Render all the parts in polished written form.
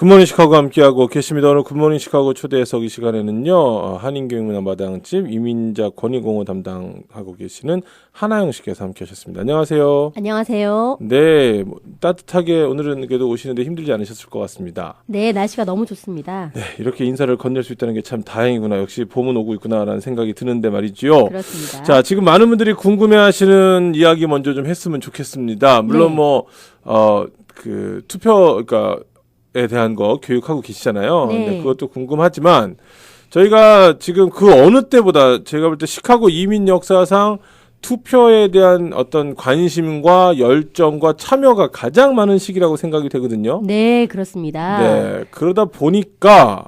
굿모닝 시카고 함께하고 계십니다. 오늘 굿모닝 시카고 초대해석 이 시간에는요. 한인교육문화마당집 이민자 권익공헌 담당하고 계시는 하나영 씨께서 함께하셨습니다. 안녕하세요. 안녕하세요. 네, 따뜻하게 오늘은 그래도 오시는데 힘들지 않으셨을 것 같습니다. 네, 날씨가 너무 좋습니다. 네, 이렇게 인사를 건넬 수 있다는 게 참 다행이구나. 역시 봄은 오고 있구나라는 생각이 드는데 말이죠. 그렇습니다. 자, 지금 많은 분들이 궁금해하시는 이야기 먼저 좀 했으면 좋겠습니다. 물론 네. 그 투표, 에 대한 거 교육하고 계시잖아요. 네. 네, 그것도 궁금하지만 저희가 지금 그 어느 때보다 제가 볼 때 시카고 이민 역사상 투표에 대한 어떤 관심과 열정과 참여가 가장 많은 시기라고 생각이 되거든요. 네, 그렇습니다. 네, 그러다 보니까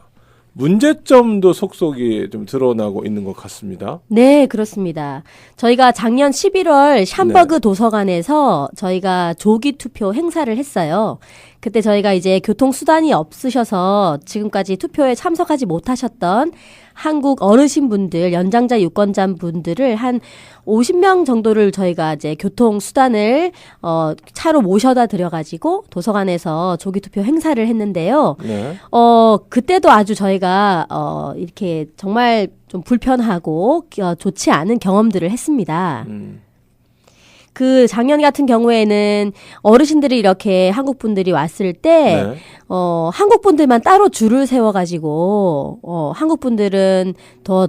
문제점도 속속이 좀 드러나고 있는 것 같습니다. 네, 그렇습니다. 저희가 작년 11월 샴버그 도서관에서 저희가 조기 투표 행사를 했어요. 그때 저희가 이제 교통수단이 없으셔서 지금까지 투표에 참석하지 못하셨던 한국 어르신분들, 연장자 유권자분들을 한 50명 정도를 저희가 이제 교통수단을 차로 모셔다 드려가지고 도서관에서 조기투표 행사를 했는데요. 네. 그때도 아주 저희가 이렇게 정말 좀 불편하고 좋지 않은 경험들을 했습니다. 그 작년 같은 경우에는 어르신들이 이렇게 한국 분들이 왔을 때, 네. 한국 분들만 따로 줄을 세워가지고, 한국 분들은 더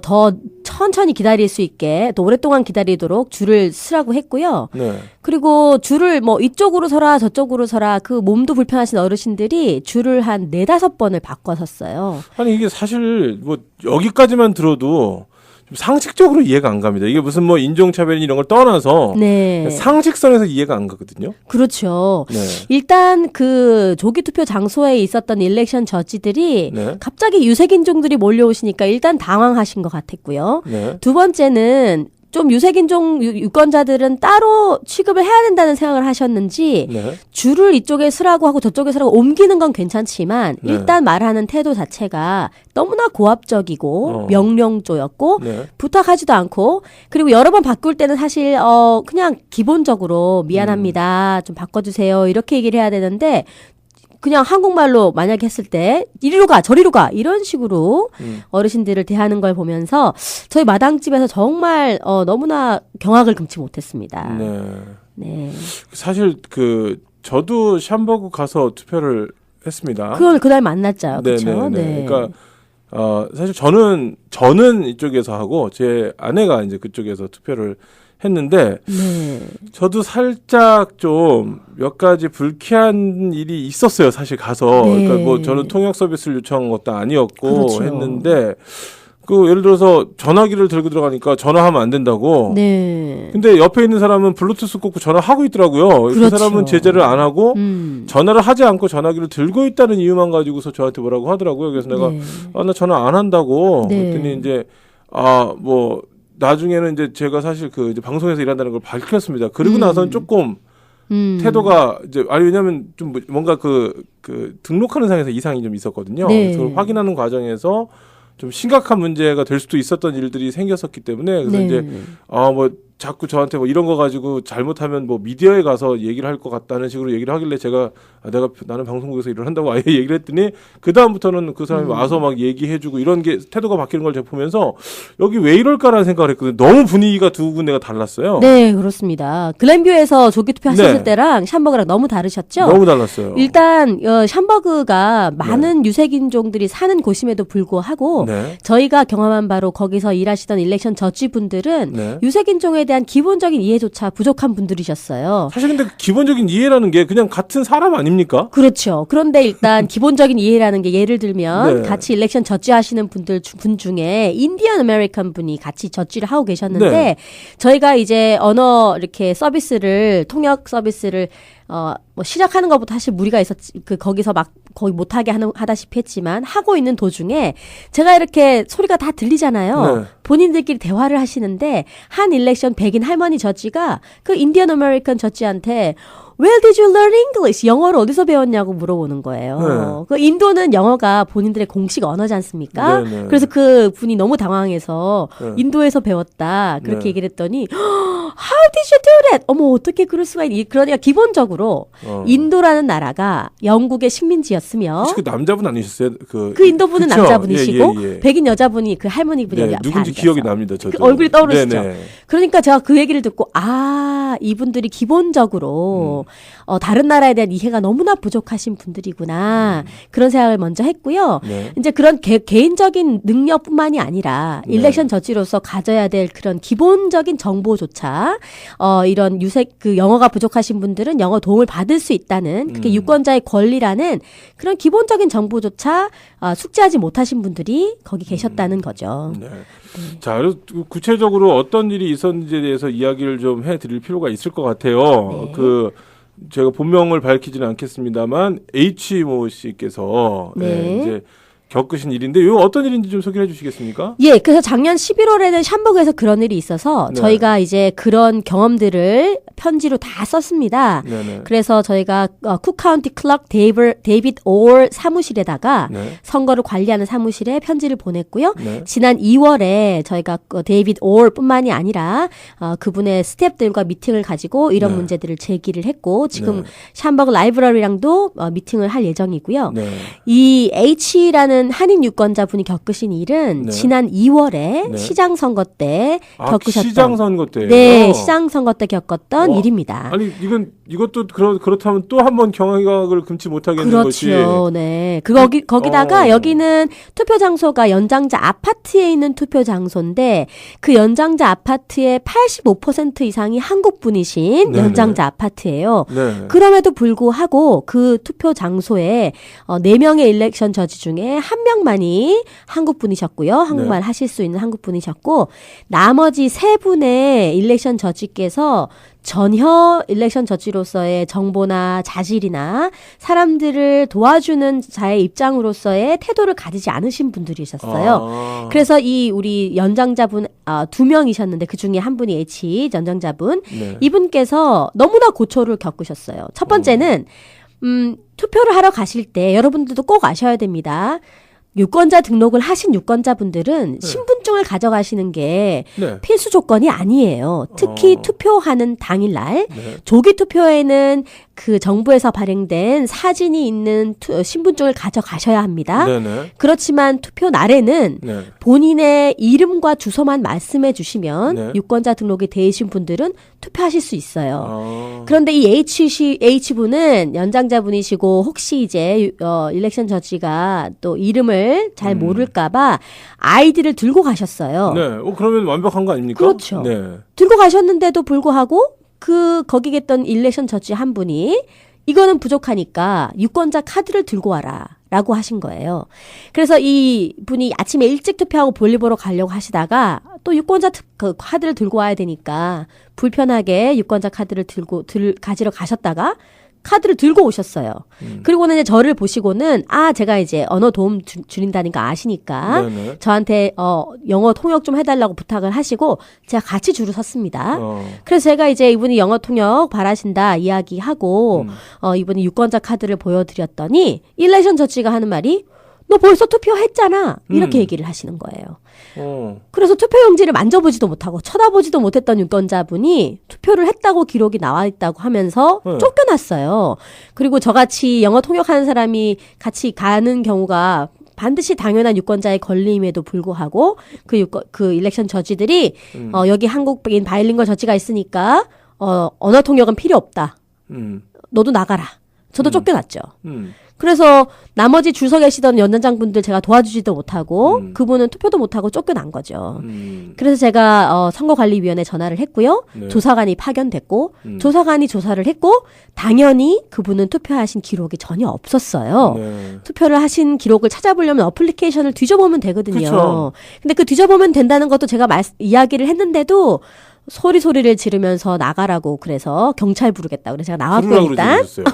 천천히 기다릴 수 있게, 또 오랫동안 기다리도록 줄을 쓰라고 했고요. 네. 그리고 줄을 이쪽으로 서라, 저쪽으로 서라, 그 몸도 불편하신 어르신들이 줄을 한 4-5번을 바꿔 섰어요. 아니 이게 사실 여기까지만 들어도 좀 상식적으로 이해가 안 갑니다. 이게 무슨 인종차별 이런 걸 떠나서 네. 상식선에서 이해가 안 가거든요. 그렇죠. 네. 일단 그 조기 투표 장소에 있었던 일렉션 저지들이 네. 갑자기 유색인종들이 몰려오시니까 일단 당황하신 것 같았고요. 네. 두 번째는 좀 유색인종 유권자들은 따로 취급을 해야 된다는 생각을 하셨는지 네. 줄을 이쪽에 서라고 하고 저쪽에 서라고 옮기는 건 괜찮지만 네. 일단 말하는 태도 자체가 너무나 고압적이고 명령조였고 네. 부탁하지도 않고 그리고 여러 번 바꿀 때는 사실 그냥 기본적으로 미안합니다. 좀 바꿔주세요. 이렇게 얘기를 해야 되는데 그냥 한국말로 만약에 했을 때 이리로 가 저리로 가 이런 식으로 어르신들을 대하는 걸 보면서 저희 마당집에서 정말 너무나 경악을 금치 못했습니다. 네. 네. 사실 저도 샴버그 가서 투표를 했습니다. 그걸 그날 만났죠. 그렇죠. 네. 네. 그러니까 사실 저는 이쪽에서 하고 제 아내가 이제 그쪽에서 투표를 했는데 네. 저도 살짝 좀 몇 가지 불쾌한 일이 있었어요. 사실 가서 네. 그러니까 저는 통역 서비스를 요청한 것도 아니었고 그렇죠. 했는데 예를 들어서 전화기를 들고 들어가니까 전화하면 안 된다고. 네. 근데 옆에 있는 사람은 블루투스 꽂고 전화하고 있더라고요. 그렇죠. 그 사람은 제재를 안 하고 전화를 하지 않고 전화기를 들고 있다는 이유만 가지고서 저한테 뭐라고 하더라고요. 그래서 내가 네. 나 전화 안 한다고. 네. 그랬더니 이제 나중에는 이제 제가 사실 이제 방송에서 일한다는 걸 밝혔습니다. 그리고 나서는 조금 태도가 왜냐면 좀 뭔가 등록하는 상에서 이상이 좀 있었거든요. 네. 그걸 확인하는 과정에서 좀 심각한 문제가 될 수도 있었던 일들이 생겼었기 때문에 그래서 네. 이제 자꾸 저한테 이런 거 가지고 잘못하면 미디어에 가서 얘기를 할 것 같다는 식으로 얘기를 하길래 제가 나는 방송국에서 일을 한다고 아예 얘기를 했더니 그 다음부터는 그 사람이 와서 막 얘기해주고 이런 게 태도가 바뀌는 걸 제가 보면서 여기 왜 이럴까라는 생각을 했거든요. 너무 분위기가 두 군데가 달랐어요. 네, 그렇습니다. 글렌뷰에서 조기 투표 하셨을 네. 때랑 샴버그랑 너무 다르셨죠? 너무 달랐어요. 일단 샴버그가 많은 유색인종들이 사는 곳임에도 불구하고 네. 저희가 경험한 바로 거기서 일하시던 일렉션 저지분들은 네. 유색인종에 대한 기본적인 이해조차 부족한 분들이셨어요. 사실 근데 기본적인 이해라는 게 그냥 같은 사람 아닙니까? 그렇죠. 그런데 일단 기본적인 이해라는 게 예를 들면 네. 같이 일렉션 저지하시는 분 중에 인디언 아메리칸 분이 같이 저지를 하고 계셨는데 네. 저희가 이제 언어 이렇게 서비스를 통역 서비스를 시작하는 것부터 사실 무리가 있었지, 거기서 막 거의 못하게 하다시피 했지만, 하고 있는 도중에, 제가 이렇게 소리가 다 들리잖아요. 네. 본인들끼리 대화를 하시는데, 한 일렉션 백인 할머니 저지가 그 인디언 아메리칸 저지한테, Where did you learn English? 영어를 어디서 배웠냐고 물어보는 거예요. 그 인도는 영어가 본인들의 공식 언어지 않습니까? 네, 네. 그래서 그 분이 너무 당황해서 네. 인도에서 배웠다 그렇게 네. 얘기를 했더니 How did you do that? 어머 어떻게 그럴 수가 있니? 그러니까 기본적으로 인도라는 나라가 영국의 식민지였으며 혹시 그 남자분 아니셨어요? 그 인도분은 그쵸? 남자분이시고 예, 예, 예. 백인 여자분이 그 할머니분이 네, 여기 앞에 누군지 앉아서. 기억이 납니다. 저도. 그 얼굴이 떠오르시죠? 네네. 그러니까 제가 그 얘기를 듣고 이분들이 기본적으로 다른 나라에 대한 이해가 너무나 부족하신 분들이구나 그런 생각을 먼저 했고요. 네. 이제 그런 개인적인 능력뿐만이 아니라 네. 일렉션 저지로서 가져야 될 그런 기본적인 정보조차 이런 그 영어가 부족하신 분들은 영어 도움을 받을 수 있다는 그게 유권자의 권리라는 그런 기본적인 정보조차 숙지하지 못하신 분들이 거기 계셨다는 거죠. 네. 자, 그래서 구체적으로 어떤 일이 있었는지에 대해서 이야기를 좀 해드릴 필요가 있을 것 같아요. 네. 제가 본명을 밝히지는 않겠습니다만 H 모 씨께서 네. 이제 겪으신 일인데 이거 어떤 일인지 좀 소개해 주시겠습니까? 예, 그래서 작년 11월에는 샴버그에서 그런 일이 있어서 네. 저희가 이제 그런 경험들을 편지로 다 썼습니다. 네네. 그래서 저희가 쿡카운티 클럭 데이빗 올 사무실에다가 네. 선거를 관리하는 사무실에 편지를 보냈고요. 네. 지난 2월에 저희가 데이빗 올뿐만이 아니라 그분의 스태프들과 미팅을 가지고 이런 네. 문제들을 제기를 했고 지금 네. 샴버그 라이브러리랑도 미팅을 할 예정이고요. 네. 이 H라는 한인 유권자분이 겪으신 일은 네. 지난 2월에 네. 시장 선거 때 겪으셨던 시장 선거 때요. 네, 시장 선거 때 겪었던 일입니다. 아니 이것도 그렇다면 또 한 번 경각을 금치 못하겠는 것이. 그렇죠. 네. 거기다가 여기는 투표 장소가 연장자 아파트에 있는 투표 장소인데 그 연장자 아파트의 85% 이상이 한국 분이신 네네. 연장자 아파트예요. 네. 그럼에도 불구하고 그 투표 장소에 4명의 일렉션 저지 중에 1명만이 한국 분이셨고요. 한국말 하실 수 있는 한국 분이셨고 나머지 3분의 일렉션 저지께서 전혀 일렉션 저지로서의 정보나 자질이나 사람들을 도와주는 자의 입장으로서의 태도를 가지지 않으신 분들이셨어요. 그래서 우리 연장자분 2명이셨는데 그 중에 한 분이 H 연장자분 네. 이분께서 너무나 고초를 겪으셨어요. 첫 번째는 투표를 하러 가실 때 여러분들도 꼭 아셔야 됩니다. 유권자 등록을 하신 유권자분들은 신분증을 가져가시는 게 네. 필수 조건이 아니에요. 특히 투표하는 당일날 네. 조기 투표에는 그 정부에서 발행된 사진이 있는 신분증을 가져가셔야 합니다. 네네. 그렇지만 투표 날에는 네. 본인의 이름과 주소만 말씀해 주시면 네. 유권자 등록이 되신 분들은 투표하실 수 있어요. 아. 그런데 이 H분은 연장자분이시고 혹시 이제 일렉션 저지가 또 이름을 잘 모를까봐 아이디를 들고 가셨어요. 네. 그러면 완벽한 거 아닙니까? 그렇죠. 네. 들고 가셨는데도 불구하고 거기 계던 일렉션 저지 한 분이 이거는 부족하니까 유권자 카드를 들고 와라. 라고 하신 거예요. 그래서 이 분이 아침에 일찍 투표하고 볼일 보러 가려고 하시다가 또 유권자 그 카드를 들고 와야 되니까 불편하게 유권자 카드를 가지러 가셨다가 카드를 들고 오셨어요. 그리고는 이제 저를 보시고는 제가 이제 언어 도움 드린다는 거 아시니까 네네. 저한테 영어 통역 좀 해달라고 부탁을 하시고 제가 같이 줄을 섰습니다. 그래서 제가 이제 이분이 영어 통역 바라신다 이야기하고 이분이 유권자 카드를 보여드렸더니 일렉션 저지가 하는 말이 너 벌써 투표했잖아. 이렇게 얘기를 하시는 거예요. 그래서 투표용지를 만져보지도 못하고 쳐다보지도 못했던 유권자분이 투표를 했다고 기록이 나와 있다고 하면서 쫓겨났어요. 그리고 저같이 영어 통역하는 사람이 같이 가는 경우가 반드시 당연한 유권자의 권리임에도 불구하고 그 일렉션 저지들이 여기 한국인 바이링걸 저지가 있으니까 언어 통역은 필요 없다. 너도 나가라. 저도 쫓겨났죠. 그래서 나머지 줄 서 계시던 연장자분들 제가 도와주지도 못하고 그분은 투표도 못하고 쫓겨난 거죠. 그래서 제가 선거관리위원회에 전화를 했고요. 네. 조사관이 파견됐고 조사관이 조사를 했고 당연히 그분은 투표하신 기록이 전혀 없었어요. 네. 투표를 하신 기록을 찾아보려면 어플리케이션을 뒤져보면 되거든요. 그쵸. 근데 그 뒤져보면 된다는 것도 제가 이야기를 했는데도 소리를 지르면서 나가라고 그래서 경찰 부르겠다. 그래서 제가 나왔고요, 부르라고 일단. 그러셨어요.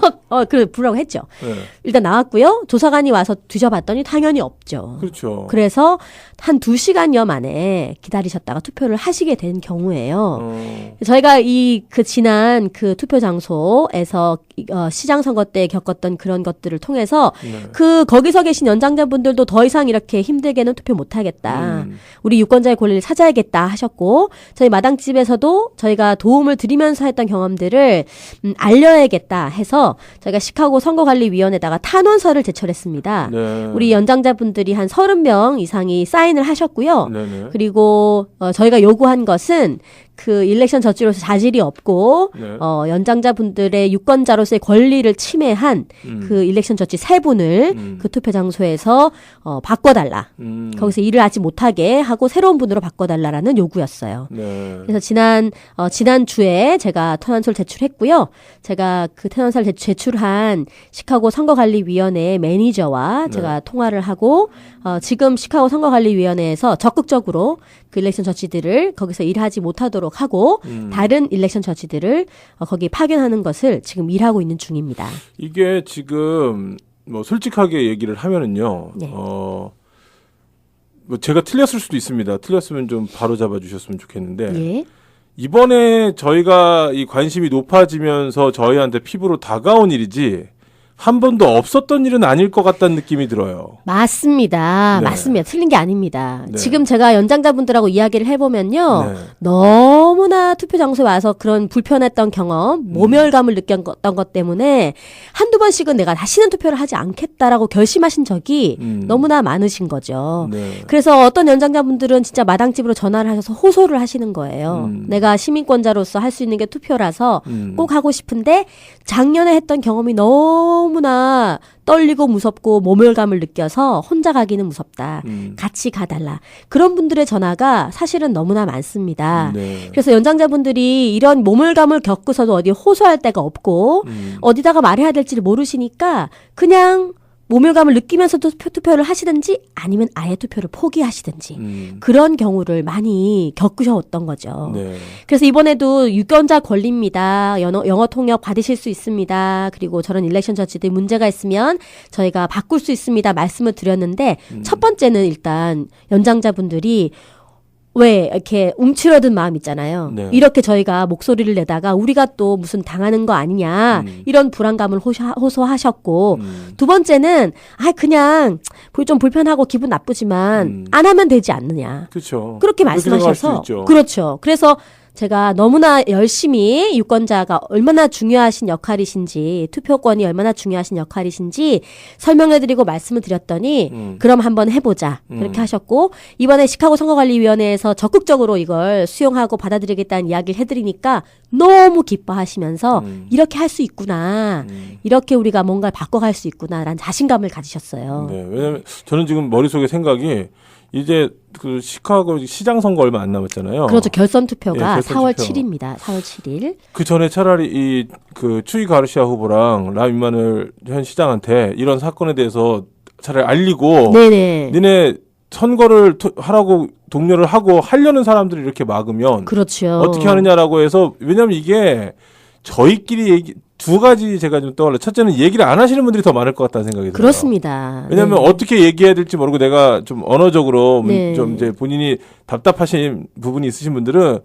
그래, 부르라고 했죠. 네. 일단 나왔고요. 조사관이 와서 뒤져봤더니 당연히 없죠. 그렇죠. 그래서 한 2시간여 만에 기다리셨다가 투표를 하시게 된 경우예요. 저희가 지난 그 투표 장소에서 시장 선거 때 겪었던 그런 것들을 통해서 네. 거기서 계신 연장자분들도 더 이상 이렇게 힘들게는 투표 못 하겠다. 음. 우리 유권자의 권리를 찾아야겠다 하셨고, 저희 마당집에서도 저희가 도움을 드리면서 했던 경험들을 알려야겠다 해서 저희가 시카고 선거관리위원회에다가 탄원서를 제출했습니다. 네. 우리 연장자분들이 한 30명 이상이 사인을 하셨고요. 네네. 그리고 저희가 요구한 것은 그 일렉션 저지로서 자질이 없고 네. 연장자분들의 유권자로서의 권리를 침해한 그 일렉션 저지 3분을 그 투표 장소에서 바꿔달라. 거기서 일을 하지 못하게 하고 새로운 분으로 바꿔달라라는 요구였어요. 네. 그래서 지난주에 제가 탄원서를 제출했고요. 제가 그 탄원서를 제출한 시카고 선거관리위원회 매니저와 제가 통화를 하고 지금 시카고 선거관리위원회에서 적극적으로 그 일렉션 저지들을 거기서 일하지 못하도록 하고 다른 일렉션 저지들을 거기 파견하는 것을 지금 일하고 있는 중입니다. 이게 지금 뭐 솔직하게 얘기를 하면은요. 네. 뭐 제가 틀렸을 수도 있습니다. 틀렸으면 좀 바로 잡아 주셨으면 좋겠는데. 예. 이번에 저희가 이 관심이 높아지면서 저희한테 피부로 다가온 일이지 한 번도 없었던 일은 아닐 것 같다는 느낌이 들어요. 맞습니다. 네. 맞습니다. 틀린 게 아닙니다. 네. 지금 제가 연장자분들하고 이야기를 해보면요. 네. 너무나 투표 장소에 와서 그런 불편했던 경험, 모멸감을 느꼈던 것 때문에 한두 번씩은 내가 다시는 투표를 하지 않겠다라고 결심하신 적이 너무나 많으신 거죠. 네. 그래서 어떤 연장자분들은 진짜 마당집으로 전화를 하셔서 호소를 하시는 거예요. 내가 시민권자로서 할 수 있는 게 투표라서 꼭 하고 싶은데 작년에 했던 경험이 너무나 떨리고 무섭고 모멸감을 느껴서 혼자 가기는 무섭다. 같이 가달라. 그런 분들의 전화가 사실은 너무나 많습니다. 네. 그래서 연장자분들이 이런 모멸감을 겪고서도 어디 호소할 데가 없고 어디다가 말해야 될지를 모르시니까 그냥 모멸감을 느끼면서도 투표를 하시든지 아니면 아예 투표를 포기하시든지 그런 경우를 많이 겪으셨던 거죠. 네. 그래서 이번에도 유권자 권리입니다. 영어 통역 받으실 수 있습니다. 그리고 저런 일렉션 저지들 문제가 있으면 저희가 바꿀 수 있습니다. 말씀을 드렸는데 첫 번째는 일단 연장자분들이 왜 이렇게 움츠러든 마음 있잖아요. 네. 이렇게 저희가 목소리를 내다가 우리가 또 무슨 당하는 거 아니냐 이런 불안감을 호소하셨고 두 번째는 그냥 좀 불편하고 기분 나쁘지만 안 하면 되지 않느냐. 그렇죠. 그렇게 생각할 말씀하셔서 수 있죠. 그렇죠. 그래서 제가 너무나 열심히 유권자가 얼마나 중요하신 역할이신지 투표권이 얼마나 중요하신 역할이신지 설명해드리고 말씀을 드렸더니 그럼 한번 해보자 그렇게 하셨고 이번에 시카고 선거관리위원회에서 적극적으로 이걸 수용하고 받아들이겠다는 이야기를 해드리니까 너무 기뻐하시면서 이렇게 할 수 있구나 이렇게 우리가 뭔가를 바꿔갈 수 있구나라는 자신감을 가지셨어요. 네. 왜냐면 저는 지금 머릿속에 생각이 이제 그 시카고 시장 선거 얼마 안 남았잖아요. 그렇죠. 결선 투표가 예, 결선 4월 투표. 7일입니다. 4월 7일. 그 전에 차라리 그 추이 가르시아 후보랑 라 임마누엘 현 시장한테 이런 사건에 대해서 차라리 알리고 네네. 니네 선거를 하라고 독려를 하고 하려는 사람들이 이렇게 막으면 그렇죠. 어떻게 하느냐라고 해서 왜냐면 이게 저희끼리 두 가지 제가 좀 떠올라. 첫째는 얘기를 안 하시는 분들이 더 많을 것 같다는 생각이 들어요. 그렇습니다. 왜냐하면 네. 어떻게 얘기해야 될지 모르고 내가 좀 언어적으로 네. 좀 이제 본인이 답답하신 부분이 있으신 분들은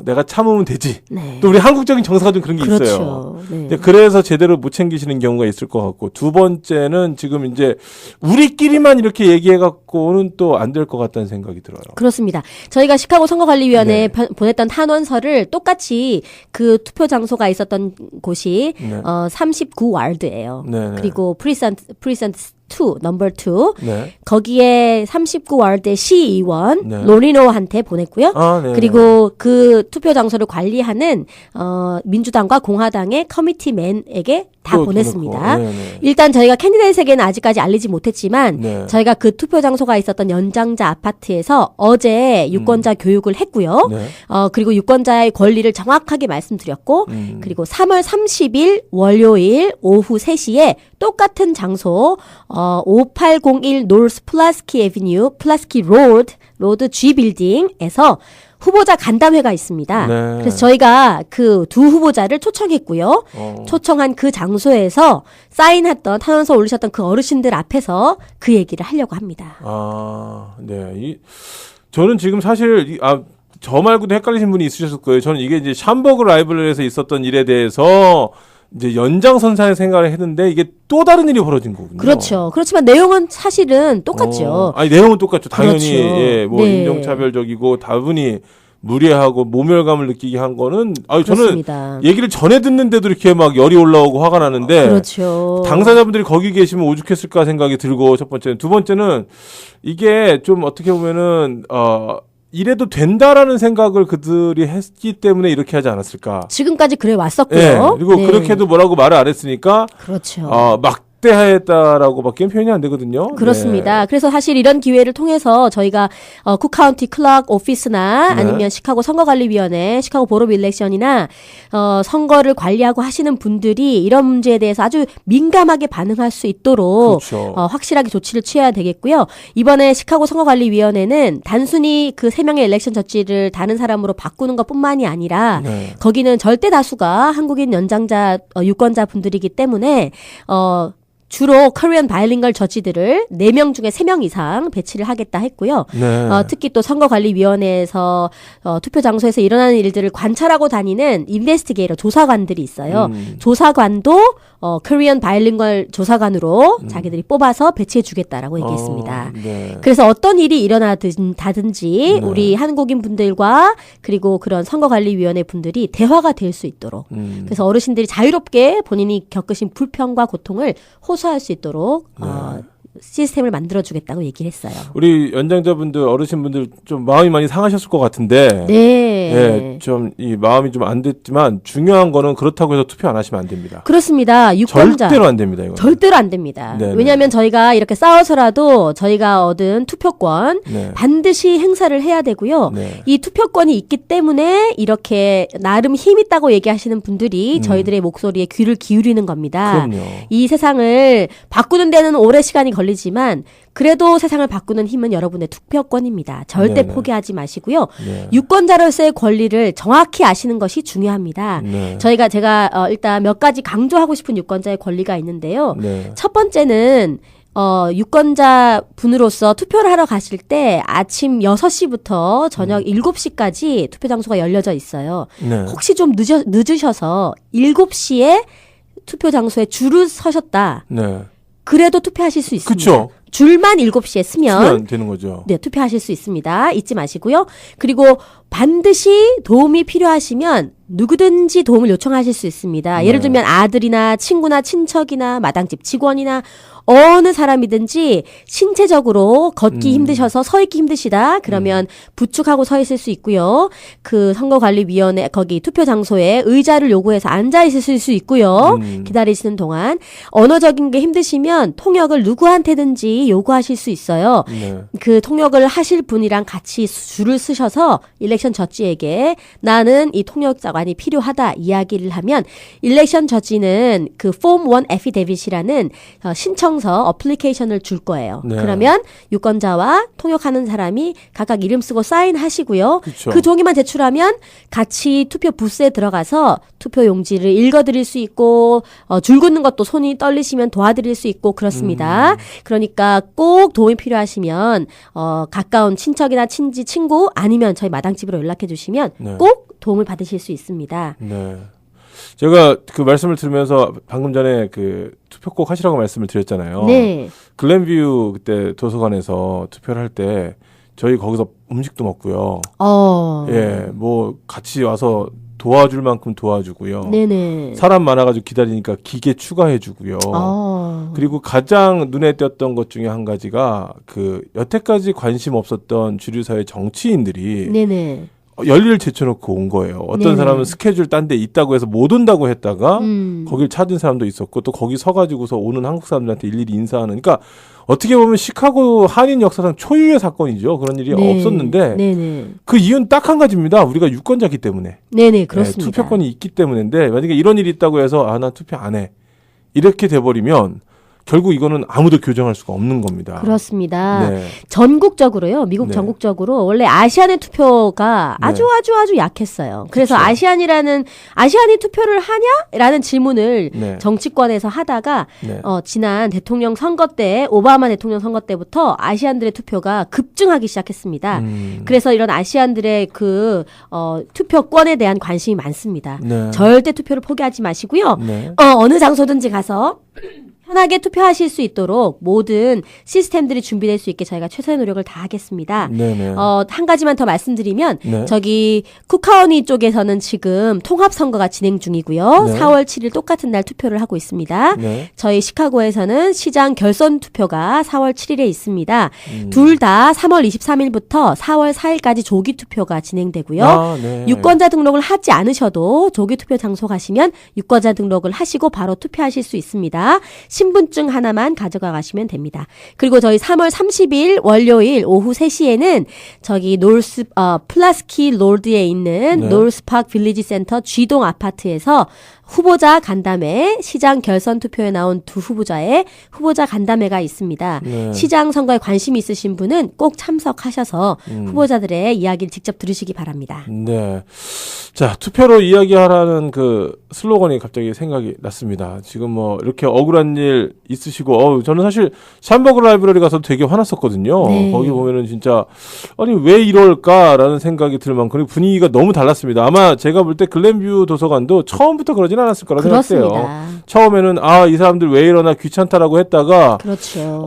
내가 참으면 되지. 네. 또 우리 한국적인 정서가 좀 그런 게 있어요. 그렇죠. 네. 이제 그래서 제대로 못 챙기시는 경우가 있을 것 같고 두 번째는 지금 이제 우리끼리만 이렇게 얘기해갖고는 또 안 될 것 같다는 생각이 들어요. 그렇습니다. 저희가 시카고 선거관리위원회에 네. 보냈던 탄원서를 똑같이 그 투표 장소가 있었던 곳이 네. 39와드예요. 네, 네. 그리고 프리센트 2, 넘버 2 네. 거기에 39와드의 시의원 네. 로리노한테 보냈고요. 아, 네. 그리고 그 투표 장소를 관리하는 민주당과 공화당의 커미티맨에게 다 또 보냈습니다. 네, 네. 일단 저희가 캔디데이트에게는 아직까지 알리지 못했지만 네. 저희가 그 투표 장소가 있었던 연장자 아파트에서 어제 유권자 교육을 했고요. 네. 그리고 유권자의 권리를 정확하게 말씀드렸고 그리고 3월 30일 월요일 오후 3시에 똑같은 장소 5801 노스 플라스키 애비뉴 플라스키 로드 로드 G 빌딩에서 후보자 간담회가 있습니다. 네. 그래서 저희가 그 두 후보자를 초청했고요. 초청한 그 장소에서 사인했던 탄원서 올리셨던 그 어르신들 앞에서 그 얘기를 하려고 합니다. 아, 네. 저는 지금 사실 저 말고도 헷갈리신 분이 있으셨을 거예요. 저는 이게 이제 샴버그 라이브러리에서 있었던 일에 대해서 이제 연장선상의 생각을 했는데 이게 또 다른 일이 벌어진 거군요. 그렇죠. 그렇지만 내용은 사실은 똑같죠. 아니 내용은 똑같죠. 당연히 그렇죠. 예, 뭐 네. 인종차별적이고 다분히 무례하고 모멸감을 느끼게 한 거는 저는 그렇습니다. 얘기를 전에 듣는데도 이렇게 막 열이 올라오고 화가 나는데 그렇죠. 당사자분들이 거기 계시면 오죽했을까 생각이 들고 첫 번째는 두 번째는 이게 좀 어떻게 보면은 이래도 된다라는 생각을 그들이 했기 때문에 이렇게 하지 않았을까. 지금까지 그래 왔었고요. 예. 그리고 네. 그렇게도 뭐라고 말을 안 했으니까 그렇죠. 막대하였다라고밖에 표현이 안 되거든요. 그렇습니다. 그래서 사실 이런 기회를 통해서 저희가 쿡카운티 클락 오피스나 네. 아니면 시카고 선거관리위원회, 시카고 보로 오브 일렉션이나 선거를 관리하고 하시는 분들이 이런 문제에 대해서 아주 민감하게 반응할 수 있도록 그렇죠. 확실하게 조치를 취해야 되겠고요. 이번에 시카고 선거관리위원회는 단순히 그 3명의 일렉션 저지를 다른 사람으로 바꾸는 것뿐만이 아니라 네. 거기는 절대 다수가 한국인 연장자 유권자 분들이기 때문에 주로 코리안 바이링걸 저지들을 4명 중에 3명 이상 배치를 하겠다 했고요. 네. 특히 또 선거관리위원회에서 투표 장소에서 일어나는 일들을 관찰하고 다니는 인베스티게이터 조사관들이 있어요. 조사관도 코리안 바이링걸 조사관으로 자기들이 뽑아서 배치해 주겠다라고 얘기했습니다. 네. 그래서 어떤 일이 일어나든지 네. 우리 한국인 분들과 그리고 그런 선거관리위원회 분들이 대화가 될 수 있도록 그래서 어르신들이 자유롭게 본인이 겪으신 불평과 고통을 호소할 수 있도록 시스템을 만들어주겠다고 얘기를 했어요. 우리 연장자분들, 어르신분들 좀 마음이 많이 상하셨을 것 같은데. 네. 예, 좀 이 마음이 좀 안 됐지만 중요한 거는 그렇다고 해서 투표 안 하시면 안 됩니다. 그렇습니다. 유권자. 절대로 안 됩니다. 이거. 절대로 안 됩니다. 네네. 왜냐하면 저희가 이렇게 싸워서라도 저희가 얻은 투표권 네. 반드시 행사를 해야 되고요. 네. 이 투표권이 있기 때문에 이렇게 나름 힘 있다고 얘기하시는 분들이 저희들의 목소리에 귀를 기울이는 겁니다. 그럼요. 이 세상을 바꾸는 데는 오래 시간이 걸리지만 그래도 세상을 바꾸는 힘은 여러분의 투표권입니다. 절대 네네. 포기하지 마시고요. 네. 유권자로서의 권리를 정확히 아시는 것이 중요합니다. 네. 제가 일단 몇 가지 강조하고 싶은 유권자의 권리가 있는데요. 네. 첫 번째는 유권자 분으로서 투표를 하러 가실 때 아침 6시부터 저녁 7시까지 투표 장소가 열려져 있어요. 네. 혹시 좀 늦으셔서 7시에 투표 장소에 줄을 서셨다. 네. 그래도 투표하실 수 있습니다. 그쵸. 줄만 7시에 쓰면 되는 거죠. 네, 투표하실 수 있습니다. 잊지 마시고요. 그리고 반드시 도움이 필요하시면 누구든지 도움을 요청하실 수 있습니다. 예를 들면 아들이나 친구나 친척이나 마당집 직원이나 어느 사람이든지 신체적으로 걷기 힘드셔서 서 있기 힘드시다. 그러면 부축하고 서 있을 수 있고요. 그 선거관리위원회 거기 투표 장소에 의자를 요구해서 앉아 있을 수 있고요. 기다리시는 동안 언어적인 게 힘드시면 통역을 누구한테든지 요구하실 수 있어요. 네. 그 통역을 하실 분이랑 같이 줄을 쓰셔서 일렉션 저지에게 나는 이 통역자관이 필요하다 이야기를 하면 일렉션 저지는 그 폼 1 애피데빗이라는 신청서 어플리케이션을 줄 거예요. 네. 그러면 유권자와 통역하는 사람이 각각 이름 쓰고 사인하시고요. 그쵸. 그 종이만 제출하면 같이 투표 부스에 들어가서 투표 용지를 읽어드릴 수 있고 줄 긋는 것도 손이 떨리시면 도와드릴 수 있고 그렇습니다. 그러니까 꼭 도움이 필요하시면 가까운 친척이나 친구 아니면 저희 마당집으로 연락해 주시면 네. 꼭 도움을 받으실 수 있습니다. 네. 제가 그 말씀을 들으면서 방금 전에 그 투표 꼭 하시라고 말씀을 드렸잖아요. 네. 글렌뷰 그때 도서관에서 투표를 할 때 저희 거기서 음식도 먹고요. 예, 뭐 같이 와서 도와줄 만큼 도와주고요. 네네. 사람 많아가지고 기다리니까 기계 추가해주고요. 그리고 가장 눈에 띄었던 것 중에 한 가지가 그 여태까지 관심 없었던 주류사회 정치인들이 네네. 열일을 제쳐놓고 온 거예요. 어떤 네네. 사람은 스케줄 딴 데 있다고 해서 못 온다고 했다가 거길 찾은 사람도 있었고 또 거기 서가지고서 오는 한국 사람들한테 일일이 인사하는. 그러니까 어떻게 보면 시카고 한인 역사상 초유의 사건이죠. 그런 일이 네. 없었는데 네네. 그 이유는 딱 한 가지입니다. 우리가 유권자기 때문에. 네네, 그렇습니다. 네, 투표권이 있기 때문인데 만약에 이런 일이 있다고 해서 난 투표 안 해. 이렇게 돼버리면 결국 이거는 아무도 교정할 수가 없는 겁니다. 그렇습니다. 네. 전국적으로요. 미국 네. 전국적으로 원래 아시안의 투표가 네. 아주 약했어요. 그래서 그쵸. 아시안이 투표를 하냐라는 질문을 네. 정치권에서 하다가 네. 지난 대통령 선거 때 오바마 대통령 선거 때부터 아시안들의 투표가 급증하기 시작했습니다. 그래서 이런 아시안들의 투표권에 대한 관심이 많습니다. 네. 절대 투표를 포기하지 마시고요. 네. 어느 장소든지 가서 편하게 투표하실 수 있도록 모든 시스템들이 준비될 수 있게 저희가 최선의 노력을 다하겠습니다. 네네. 한 가지만 더 말씀드리면 네. 저기 쿡카우니 쪽에서는 지금 통합선거가 진행 중이고요. 네. 4월 7일 똑같은 날 투표를 하고 있습니다. 네. 저희 시카고에서는 시장 결선 투표가 4월 7일에 있습니다. 둘 다 3월 23일부터 4월 4일까지 조기 투표가 진행되고요. 아, 네. 유권자 등록을 하지 않으셔도 조기 투표 장소 가시면 유권자 등록을 하시고 바로 투표하실 수 있습니다. 신분증 하나만 가져가 가시면 됩니다. 그리고 저희 3월 30일 월요일 오후 3시에는 저기 플라스키 롤드에 있는 네. 노스파크 빌리지 센터 G동 아파트에서 후보자 간담회, 시장 결선 투표에 나온 두 후보자의 후보자 간담회가 있습니다. 네. 시장 선거에 관심이 있으신 분은 꼭 참석하셔서 후보자들의 이야기를 직접 들으시기 바랍니다. 네. 자, 투표로 이야기하라는 그 슬로건이 갑자기 생각이 났습니다. 지금 뭐 이렇게 억울한 일 있으시고, 저는 사실 샴버그 라이브러리 가서 되게 화났었거든요. 네. 거기 보면은 진짜, 아니, 왜 이럴까라는 생각이 들 만큼 분위기가 너무 달랐습니다. 아마 제가 볼 때 글렌뷰 도서관도 처음부터 그러진 않았을 거라 생각해요. 그렇습니다. 처음에는, 이 사람들 왜 이러나 귀찮다라고 했다가, 그렇죠.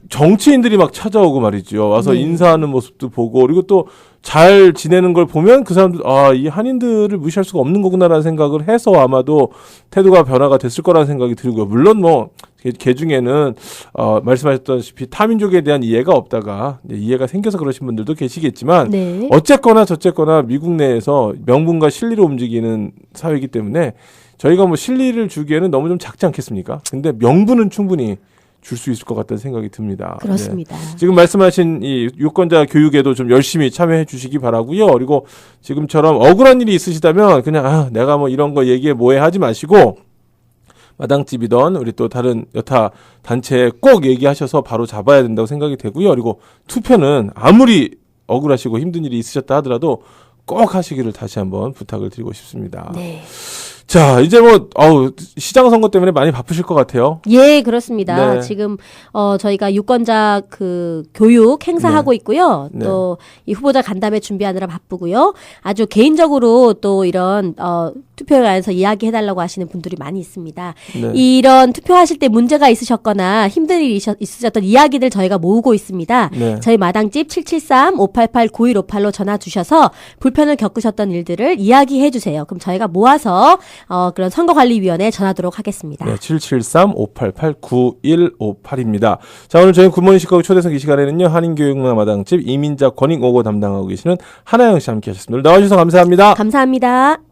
정치인들이 막 찾아오고 말이죠. 와서 네. 인사하는 모습도 보고, 그리고 또 잘 지내는 걸 보면 그 사람들, 이 한인들을 무시할 수가 없는 거구나라는 생각을 해서 아마도 태도가 변화가 됐을 거라는 생각이 들고요. 물론 뭐, 개 중에는, 말씀하셨다시피 타민족에 대한 이해가 없다가, 이해가 생겨서 그러신 분들도 계시겠지만, 네. 어쨌거나 저쨌거나 미국 내에서 명분과 실리로 움직이는 사회이기 때문에 저희가 뭐 실리를 주기에는 너무 좀 작지 않겠습니까? 근데 명분은 충분히 줄 수 있을 것 같다는 생각이 듭니다. 그렇습니다. 네. 지금 말씀하신 이 유권자 교육에도 좀 열심히 참여해 주시기 바라고요. 그리고 지금처럼 억울한 일이 있으시다면 그냥 내가 뭐 이런 거 얘기해 뭐해 하지 마시고 마당집이던 우리 또 다른 여타 단체에 꼭 얘기하셔서 바로 잡아야 된다고 생각이 되고요. 그리고 투표는 아무리 억울하시고 힘든 일이 있으셨다 하더라도 꼭 하시기를 다시 한번 부탁을 드리고 싶습니다. 네. 자, 이제 뭐 시장 선거 때문에 많이 바쁘실 것 같아요. 예, 그렇습니다. 네. 지금 저희가 유권자 교육 행사하고 네. 있고요. 네. 또 이 후보자 간담회 준비하느라 바쁘고요. 아주 개인적으로 또 이런 투표에 관해서 이야기해 달라고 하시는 분들이 많이 있습니다. 네. 이런 투표하실 때 문제가 있으셨거나 힘든 일이 있으셨던 이야기들 저희가 모으고 있습니다. 네. 저희 마당집 773-588-9158로 전화 주셔서 불편을 겪으셨던 일들을 이야기해 주세요. 그럼 저희가 모아서 그런 선거관리위원회에 전하도록 하겠습니다. 네, 773-588-9158입니다. 자, 오늘 저희 굿모닝 시카고 초대석 이 시간에는요, 한인교육문화 마당집 이민자 권익5고 담당하고 계시는 하나영 씨 함께 하셨습니다. 나와주셔서 감사합니다. 감사합니다.